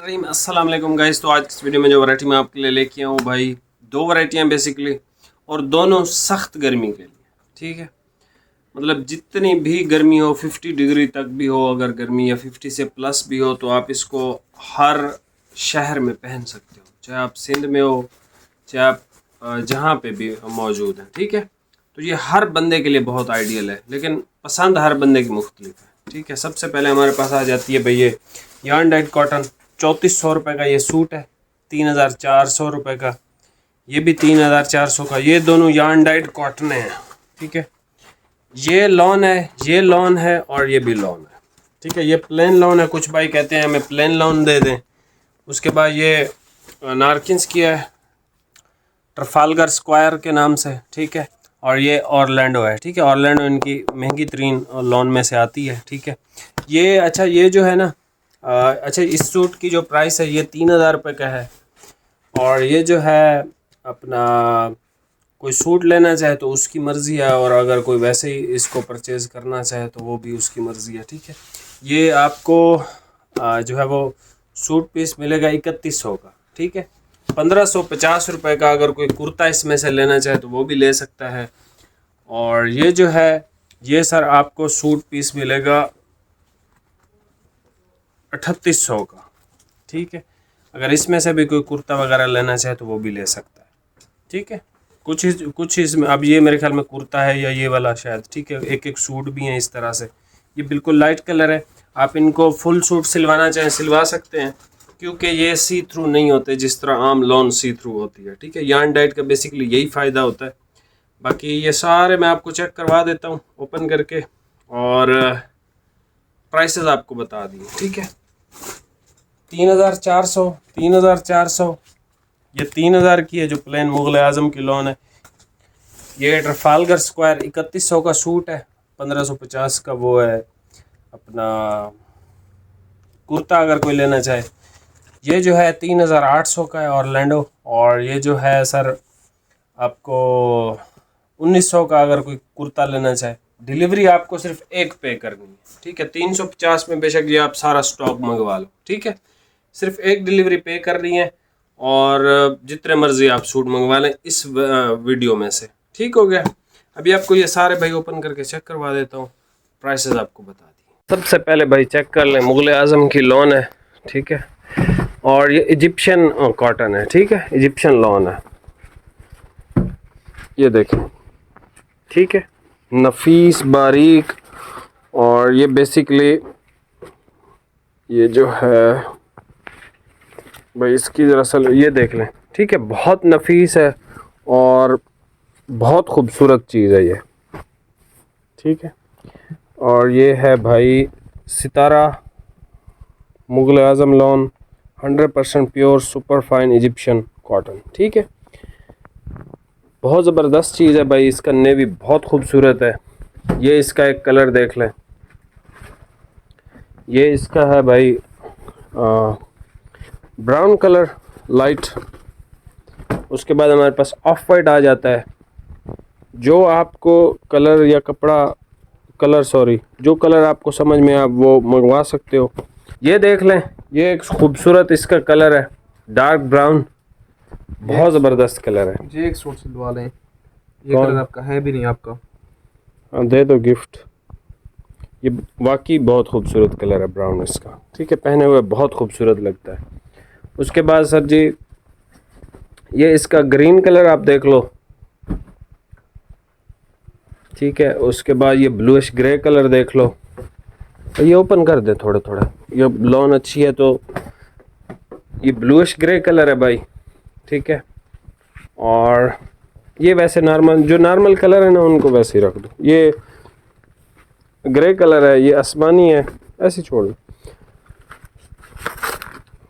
रहीम अस्सलाम वालेकुम गाइस। तो आज इस वीडियो में जो वैरायटी मैं आपके लिए लेके आया हूँ भाई, दो वैरायटियाँ बेसिकली, और दोनों सख्त गर्मी के लिए। ठीक है, मतलब जितनी भी गर्मी हो, 50 डिग्री तक भी हो अगर गर्मी, या 50 से प्लस भी हो, तो आप इसको हर शहर में पहन सकते हो, चाहे आप सिंध में हो, चाहे आप जहाँ पे भी मौजूद हैं। ठीक है, तो ये हर बंदे के लिए बहुत आइडियल है, लेकिन पसंद हर बंदे की मुख्तलिफ है। ठीक है, सबसे पहले हमारे पास आ जाती है भाई ये यार्न डाइट कॉटन। 3400 रुपये का ये सूट है, 3400 रुपये का, ये भी 3400 का। ये दोनों यार्न डाइट कॉटन है। ठीक है, ये लॉन है, ये लॉन है, और ये भी लॉन है। ठीक है, ये प्लेन लॉन है। कुछ भाई कहते हैं हमें प्लेन लॉन दे दें। उसके बाद ये नारकिन्स की है, ट्रफालगर स्क्वायर के नाम से। ठीक है, और ये ऑरलैंडो है। ठीक है, ऑरलैंडो इनकी महंगी तरीन लॉन में से आती है। ठीक है, ये अच्छा, ये जो है ना, अच्छा, इस सूट की जो प्राइस है ये 3000 रुपये का है। और ये जो है अपना, कोई सूट लेना चाहे तो उसकी मर्ज़ी है, और अगर कोई वैसे ही इसको परचेज़ करना चाहे तो वो भी उसकी मर्ज़ी है। ठीक है, ये आपको जो है वो सूट पीस मिलेगा 3100 का। ठीक है, 1550 रुपये का अगर कोई कुर्ता इसमें से लेना चाहे तो वो भी ले सकता है। और ये जो है, ये सर आपको सूट पीस मिलेगा 3800 का। ठीक है, अगर इसमें से भी कोई कुर्ता वगैरह लेना चाहे तो वो भी ले सकता है। ठीक है, कुछ इसमें, अब ये मेरे ख्याल में कुर्ता है या ये वाला शायद। ठीक है, एक एक सूट भी हैं इस तरह से। ये बिल्कुल लाइट कलर है, आप इनको फुल सूट सिलवाना चाहें सिलवा सकते हैं, क्योंकि ये सी थ्रू नहीं होते जिस तरह आम लॉन सी थ्रू होती है। ठीक है, यार्न डाइट का बेसिकली यही फ़ायदा होता है। बाकी ये सारे मैं आपको चेक करवा देता हूँ ओपन करके, और प्राइसेस आपको बता दिए। ठीक है, 3400, 3400, ये 3000 की है जो प्लेन मुग़ल आज़म की लॉन है। ये ट्रफालगर स्क्वायर 3100 का सूट है, 1550 का वो है अपना कुर्ता अगर कोई लेना चाहे। ये जो है 3800 का है ऑरलैंडो। और ये जो है सर आपको 1900 का अगर कोई कुर्ता लेना चाहे। डिलीवरी आपको सिर्फ एक पे करनी है। ठीक है, 350 में बेशक ये आप सारा स्टॉक मंगवा लो। ठीक है, सिर्फ एक डिलीवरी पे करनी है, और जितने मर्जी आप सूट मंगवा लें इस वीडियो में से। ठीक हो गया, अभी आपको ये सारे भाई ओपन करके चेक करवा देता हूँ, प्राइसेस आपको बता दी। सबसे पहले भाई चेक कर लें, मुग़ल आज़म की लॉन है। ठीक है, और ये इजिप्शियन कॉटन है। ठीक है, इजिप्शियन लॉन है, ये देखें। ठीक है, नफीस बारीक, और ये बेसिकली ये जो है भाई इसकी दरअसल ये देख लें। ठीक है, बहुत नफीस है और बहुत खूबसूरत चीज़ है ये। ठीक है, और ये है भाई Sitara Mughal Azam lawn, 100% pure super fine Egyptian cotton. ठीक है, बहुत ज़बरदस्त चीज़ है भाई। इसका नेवी बहुत खूबसूरत है। ये इसका एक कलर देख लें, ये इसका है भाई ब्राउन कलर लाइट। उसके बाद हमारे पास ऑफ वाइट आ जाता है। जो आपको कलर या कपड़ा कलर सॉरी जो कलर आपको समझ में आप वो मंगवा सकते हो। ये देख लें, ये एक खूबसूरत इसका कलर है, डार्क ब्राउन, बहुत ज़बरदस्त कलर है। ये एक सूट सिलवा लें, ये कलर आपका है भी नहीं आपका। हाँ, दे दो गिफ्ट। ये वाकई बहुत खूबसूरत कलर है ब्राउन इसका। ठीक है, पहने हुए बहुत खूबसूरत लगता है। उसके बाद सर जी ये इसका ग्रीन कलर आप देख लो। ठीक है, उसके बाद ये ब्लूइश ग्रे कलर देख लो। ये ओपन कर दे थोड़े थोड़े, ये लॉन अच्छी है तो ये ब्लूइश ग्रे कलर है भाई। ठीक है, और ये वैसे नॉर्मल, जो नॉर्मल कलर है ना उनको वैसे ही रख दो। ये ग्रे कलर है, ये आसमानी है, ऐसे छोड़ दो।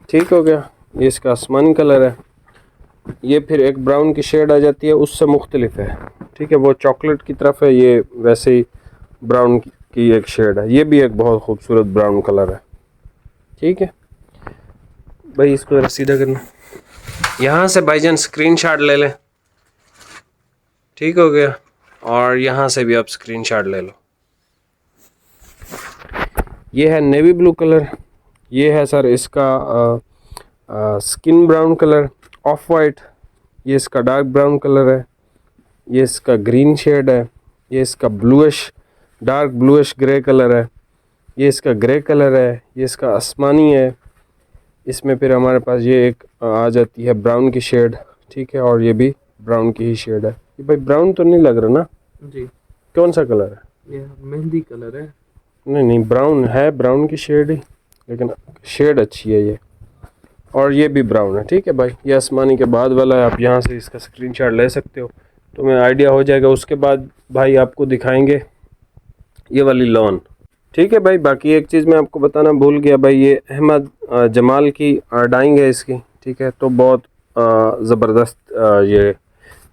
ठीक हो गया, ये इसका आसमानी कलर है। ये फिर एक ब्राउन की शेड आ जाती है, उससे मुख्तलिफ है। ठीक है, वो चॉकलेट की तरफ है, ये वैसे ही ब्राउन की एक शेड है। ये भी एक बहुत खूबसूरत ब्राउन कलर है। ठीक है भाई, इसको जरा सीधा करना, यहाँ से भाईजान स्क्रीनशॉट ले लें। ठीक हो गया, और यहाँ से भी आप स्क्रीनशॉट ले लो। ये है नेवी ब्लू कलर, ये है सर इसका skin brown colour, of white, ये इसका डार्क ब्राउन कलर है, ये इसका ग्रीन शेड है, ये इसका bluish dark bluish grey colour है, ये इसका ग्रे कलर है, ये इसका आसमानी है। इसमें फिर हमारे पास ये एक आ जाती है ब्राउन की शेड, ठीक है, और ये भी ब्राउन की ही शेड है। ये भाई ब्राउन तो नहीं लग रहा ना? जी, कौन सा कलर है? ये मेहंदी कलर है। नहीं नहीं, ब्राउन है, ब्राउन की शेड ही, लेकिन शेड अच्छी है ये। और ये भी ब्राउन है, ठीक है भाई। ये आसमानी के बाद वाला है, आप यहाँ से इसका स्क्रीनशॉट ले सकते हो, तो मैं आइडिया हो जाएगा। उसके बाद भाई आपको दिखाएंगे ये वाली लॉन, ठीक है भाई। बाकी एक चीज़ मैं आपको बताना भूल गया भाई, ये अहमद जमाल की डाइंग है इसकी, ठीक है, तो बहुत ज़बरदस्त ये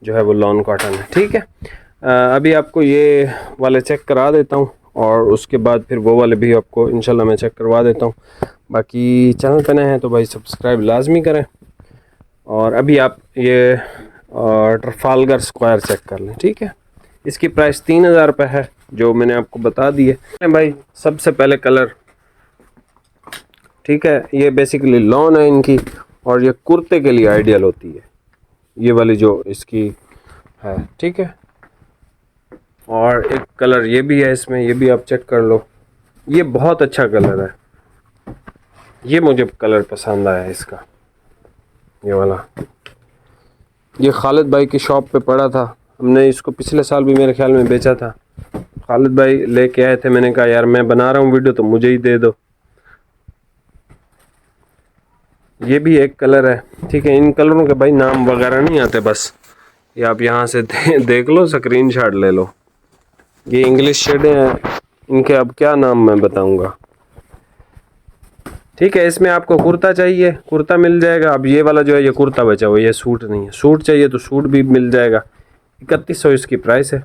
जो है वो लॉन कॉटन है, ठीक है। अभी आपको ये वाले चेक करा देता हूँ और उसके बाद फिर वो वाले भी आपको इंशाल्लाह मैं चेक करवा देता हूँ। बाकी चैनल पे नए हैं तो भाई सब्सक्राइब लाजमी करें। और अभी आप ये ट्रफालगर स्क्वायर चेक कर लें, ठीक है। इसकी प्राइस 3000 रुपये है, जो मैंने आपको बता दी है भाई। सबसे पहले कलर, ठीक है, ये बेसिकली लॉन है इनकी, और ये कुर्ते के लिए आइडियल होती है, ये वाली जो इसकी है, ठीक है। और एक कलर ये भी है इसमें, ये भी आप चेक कर लो, ये बहुत अच्छा कलर है, ये मुझे कलर पसंद आया इसका, ये वाला। ये खालिद भाई की शॉप पे पड़ा था, हमने इसको पिछले साल भी मेरे ख्याल में बेचा था। खालिद भाई लेके आए थे, मैंने कहा यार मैं बना रहा हूँ वीडियो तो मुझे ही दे दो। ये भी एक कलर है, ठीक है। इन कलरों के भाई नाम वगैरह नहीं आते, बस ये आप यहाँ से देख लो, स्क्रीनशॉट ले लो। ये इंग्लिश शेडें हैं, इनके अब क्या नाम मैं बताऊँगा, ठीक है। इसमें आपको कुर्ता चाहिए, कुर्ता मिल जाएगा। अब ये वाला जो है ये कुर्ता बचा हुआ, ये सूट नहीं है। सूट चाहिए तो सूट भी मिल जाएगा। 3100 इसकी प्राइस है।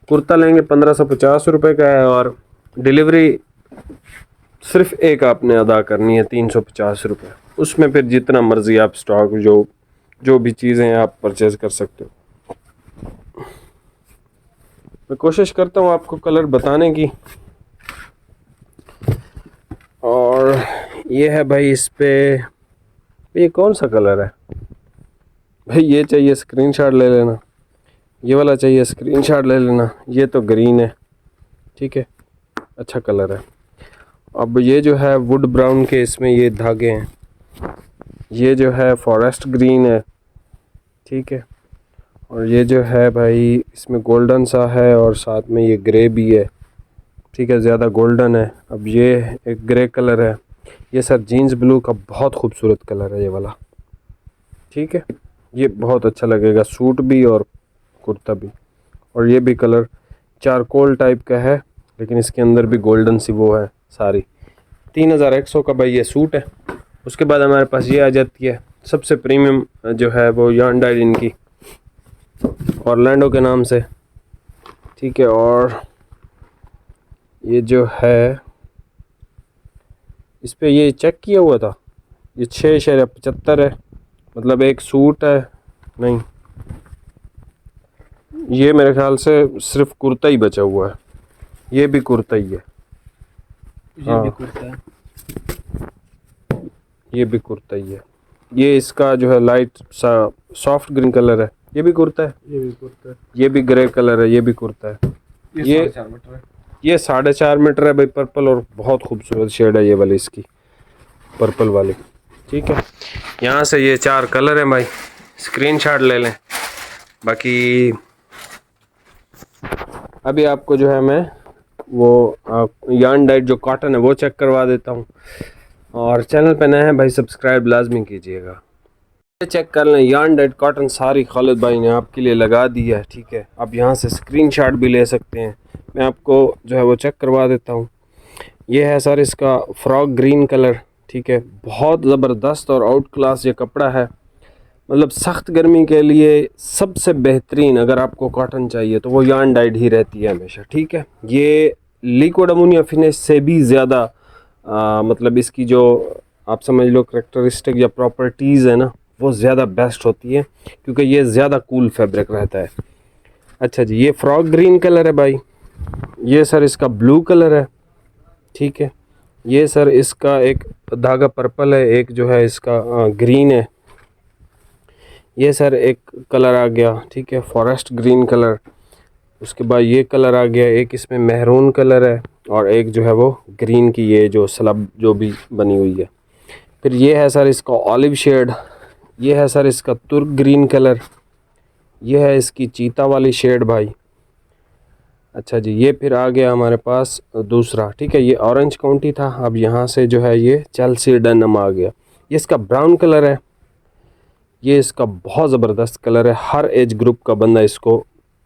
कुर्ता लेंगे 1550 रुपये का है, और डिलीवरी सिर्फ एक आपने अदा करनी है 350 रुपये। उसमें फिर जितना मर्ज़ी आप स्टॉक जो भी चीज़ें आप परचेज़ कर सकते हो। मैं कोशिश करता हूँ आपको कलर बताने की। और ये है भाई, इस पे ये कौन सा कलर है भाई? ये चाहिए स्क्रीनशॉट ले लेना, ये वाला चाहिए स्क्रीनशॉट ले लेना। ये तो ग्रीन है, ठीक है, अच्छा कलर है। अब ये जो है वुड ब्राउन के इसमें ये धागे हैं, ये जो है फॉरेस्ट ग्रीन है, ठीक है। और ये जो है भाई इसमें गोल्डन सा है, और साथ में ये ग्रे भी है, ठीक है, ज़्यादा गोल्डन है। अब ये एक ग्रे कलर है, ये सर जीन्स ब्लू का बहुत खूबसूरत कलर है ये वाला, ठीक है। ये बहुत अच्छा लगेगा, सूट भी और कुर्ता भी। और ये भी कलर चारकोल टाइप का है, लेकिन इसके अंदर भी गोल्डन सी वो है सारी। 3100 का भाई ये सूट है। उसके बाद हमारे पास ये आ जाती है सबसे प्रीमियम जो है वो यार्न डाइड इनकी, ऑरलैंडो के नाम से, ठीक है। और ये जो है इस पे ये चेक किया हुआ था, ये 675 है, मतलब एक सूट है। नहीं, ये मेरे ख्याल से सिर्फ कुर्ता ही बचा हुआ है, ये भी कुर्ता ही है। ये भी कुर्ता है, ये भी कुर्ता ही है। ये इसका जो है लाइट सा सॉफ्ट ग्रीन कलर है, ये भी कुर्ता है। ये भी कुर्ता है, ये भी ग्रे कलर है, ये भी कुर्ता है। ये 4.5 मीटर है। ये 4.5 मीटर है भाई, पर्पल, और बहुत खूबसूरत शेड है ये वाली इसकी, पर्पल वाली, ठीक है। यहाँ से ये 4 कलर हैं भाई, स्क्रीनशॉट ले लें। बाकी अभी आपको जो है मैं वो यार्न डाइड जो कॉटन है वो चेक करवा देता हूँ। और चैनल पे नए हैं भाई सब्सक्राइब लाजमी कीजिएगा। ये चेक कर लें, यार्न डाइड कॉटन सारी खालिद भाई ने आपके लिए लगा दी है, ठीक है। आप यहाँ से स्क्रीनशॉट भी ले सकते हैं, मैं आपको जो है वो चेक करवा देता हूँ। ये है सर इसका फ्रॉक ग्रीन कलर, ठीक है, बहुत ज़बरदस्त और आउट क्लास ये कपड़ा है। मतलब सख्त गर्मी के लिए सबसे बेहतरीन अगर आपको कॉटन चाहिए तो वो यार्न डाइड ही रहती है हमेशा, ठीक है। ये लिक्विड अमोनिया फिनिश से भी ज़्यादा मतलब इसकी जो आप समझ लो करैक्टरिस्टिक या प्रॉपर्टीज़ है ना, वो ज़्यादा बेस्ट होती है, क्योंकि ये ज़्यादा कूल फैब्रिक रहता है। अच्छा जी, ये फ्रॉक ग्रीन कलर है भाई, ये सर इसका ब्लू कलर है, ठीक है। ये सर इसका एक धागा पर्पल है, एक जो है इसका ग्रीन है। ये सर एक कलर आ गया, ठीक है, फॉरेस्ट ग्रीन कलर। उसके बाद ये कलर आ गया, एक इसमें मेहरून कलर है और एक जो है वो ग्रीन की ये जो स्लब जो भी बनी हुई है। फिर ये है सर इसका ऑलिव शेड, ये है सर इसका तुर्क ग्रीन कलर, ये है इसकी चीता वाली शेड भाई। अच्छा जी, ये फिर आ गया हमारे पास दूसरा, ठीक है, ये ऑरेंज काउंटी था, अब यहाँ से जो है ये चेल्सी डेनिम आ गया। ये इसका ब्राउन कलर है, ये इसका बहुत ज़बरदस्त कलर है, हर एज ग्रुप का बंदा इसको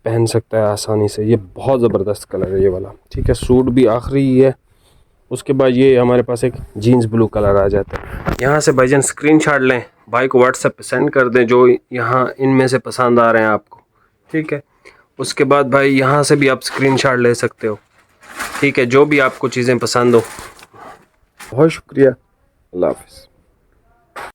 पहन सकता है आसानी से। ये बहुत ज़बरदस्त कलर है ये वाला, ठीक है, सूट भी आखिरी ही है। उसके बाद ये हमारे पास एक जीन्स ब्लू कलर आ जाता है। यहाँ से भाईजान स्क्रीनशॉट लें, भाई को व्हाट्सएप पे सेंड कर दें जो यहाँ इनमें से पसंद आ रहे हैं आपको, ठीक है। उसके बाद भाई यहाँ से भी आप स्क्रीनशॉट ले सकते हो, ठीक है, जो भी आपको चीज़ें पसंद हो। बहुत शुक्रिया, अल्लाह हाफ़िज़।